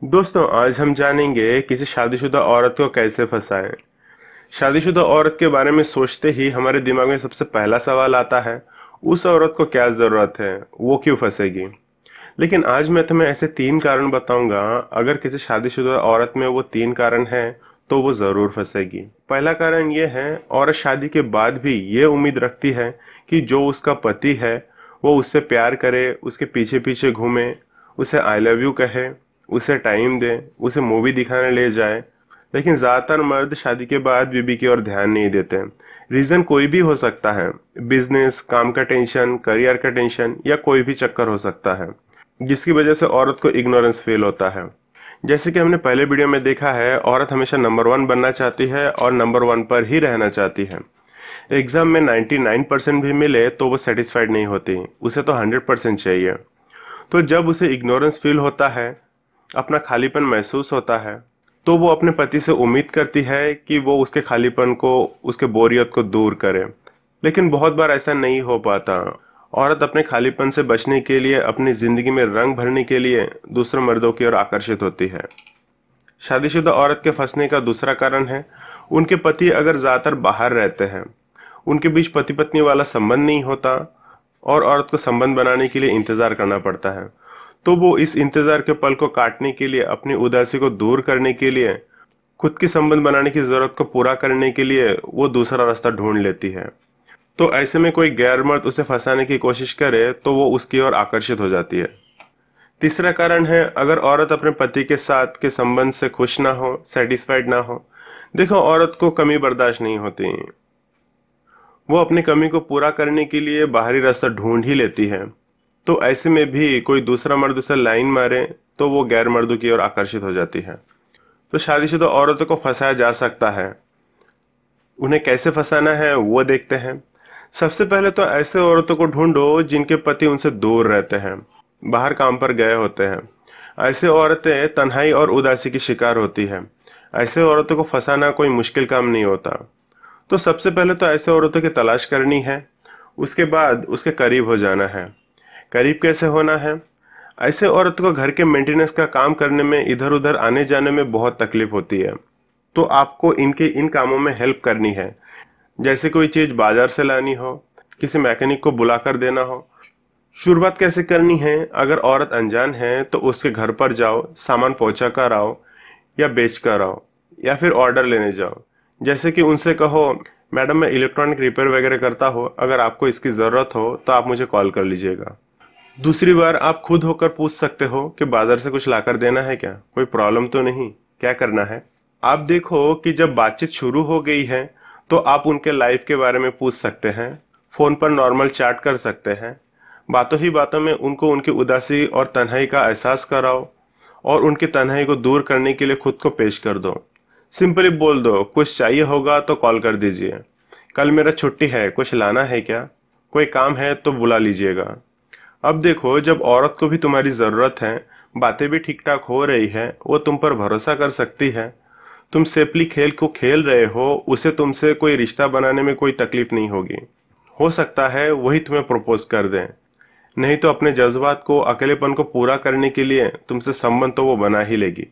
दोस्तों, आज हम जानेंगे किसी शादीशुदा औरत को कैसे फंसाएं। शादीशुदा औरत के बारे में सोचते ही हमारे दिमाग में सबसे पहला सवाल आता है, उस औरत को क्या ज़रूरत है, वो क्यों फंसेगी। लेकिन आज मैं तुम्हें ऐसे 3 कारण बताऊंगा, अगर किसी शादीशुदा औरत में वो 3 कारण हैं, तो वो ज़रूर फंसेगी। पहला कारण ये है, औरत शादी के बाद भी ये उम्मीद रखती है कि जो उसका पति है, वो उससे प्यार करे, उसके पीछे पीछे घूमे, उसे आई लव यू कहे, उसे टाइम दे, उसे मूवी दिखाने ले जाए। लेकिन ज़्यादातर मर्द शादी के बाद बीवी की ओर ध्यान नहीं देते। रीज़न कोई भी हो सकता है, बिजनेस, काम का टेंशन, करियर का टेंशन या कोई भी चक्कर हो सकता है, जिसकी वजह से औरत को इग्नोरेंस फील होता है। जैसे कि हमने पहले वीडियो में देखा है, औरत हमेशा नंबर 1 बनना चाहती है और नंबर 1 पर ही रहना चाहती है। एग्जाम में 99% भी मिले तो वो सेटिस्फाइड नहीं होती, उसे तो 100% चाहिए। तो जब उसे इग्नोरेंस फील होता है, अपना खालीपन महसूस होता है, तो वो अपने पति से उम्मीद करती है कि वो उसके खालीपन को, उसके बोरियत को दूर करे। लेकिन बहुत बार ऐसा नहीं हो पाता। औरत अपने खालीपन से बचने के लिए, अपनी जिंदगी में रंग भरने के लिए दूसरे मर्दों की ओर आकर्षित होती है। शादीशुदा औरत के फंसने का दूसरा कारण है, उनके पति अगर ज्यादातर बाहर रहते हैं, उनके बीच पति पत्नी वाला संबंध नहीं होता और औरत को संबंध बनाने के लिए इंतजार करना पड़ता है। तो वो इस इंतजार के पल को काटने के लिए, अपनी उदासी को दूर करने के लिए, खुद की संबंध बनाने की जरूरत को पूरा करने के लिए वो दूसरा रास्ता ढूंढ लेती है। तो ऐसे में कोई गैर मर्द उसे फंसाने की कोशिश करे तो वो उसकी ओर आकर्षित हो जाती है। तीसरा कारण है, अगर औरत अपने पति के साथ के संबंध से खुश ना हो, सेटिस्फाइड ना हो। देखो, औरत को कमी बर्दाश्त नहीं होती, वो अपनी कमी को पूरा करने के लिए बाहरी रास्ता ढूंढ ही लेती है। तो ऐसे में भी कोई दूसरा मर्द उसे लाइन मारे तो वो गैर मर्दों की ओर आकर्षित हो जाती है। तो शादीशुदा औरतों को फंसाया जा सकता है। उन्हें कैसे फंसाना है वो देखते हैं। सबसे पहले तो ऐसे औरतों को ढूंढो जिनके पति उनसे दूर रहते हैं, बाहर काम पर गए होते हैं। ऐसे औरतें तन्हाई और उदासी की शिकार होती है। ऐसे औरतों को फंसाना कोई मुश्किल काम नहीं होता। तो सबसे पहले तो ऐसे औरतों की तलाश करनी है, उसके बाद उसके करीब हो जाना है। करीब कैसे होना है? ऐसे औरत को घर के मेंटेनेंस का काम करने में, इधर उधर आने जाने में बहुत तकलीफ होती है। तो आपको इनके इन कामों में हेल्प करनी है। जैसे कोई चीज बाजार से लानी हो, किसी मैकेनिक को बुलाकर देना हो। शुरुआत कैसे करनी है? अगर औरत अनजान है तो उसके घर पर जाओ, सामान पहुंचा कर आओ या बेच कर आओ, या फिर ऑर्डर लेने जाओ। जैसे कि उनसे कहो, मैडम मैं इलेक्ट्रॉनिक रिपेयर वगैरह करता हूँ, अगर आपको इसकी ज़रूरत हो तो आप मुझे कॉल कर लीजिएगा। दूसरी बार आप खुद होकर पूछ सकते हो कि बाजार से कुछ लाकर देना है क्या, कोई प्रॉब्लम तो नहीं, क्या करना है। आप देखो कि जब बातचीत शुरू हो गई है तो आप उनके लाइफ के बारे में पूछ सकते हैं, फोन पर नॉर्मल चैट कर सकते हैं। बातों ही बातों में उनको उनकी उदासी और तन्हाई का एहसास कराओ और उनकी तन्हाई को दूर करने के लिए खुद को पेश कर दो। सिंपली बोल दो, कुछ चाहिए होगा तो कॉल कर दीजिए, कल मेरा छुट्टी है, कुछ लाना है क्या, कोई काम है तो बुला लीजिएगा। अब देखो, जब औरत को भी तुम्हारी जरूरत है, बातें भी ठीक ठाक हो रही है, वो तुम पर भरोसा कर सकती है, तुम सेफली खेल को खेल रहे हो, उसे तुमसे कोई रिश्ता बनाने में कोई तकलीफ नहीं होगी। हो सकता है वही तुम्हें प्रपोज कर दें, नहीं तो अपने जज्बात को, अकेलेपन को पूरा करने के लिए तुमसे संबंध तो वो बना ही लेगी।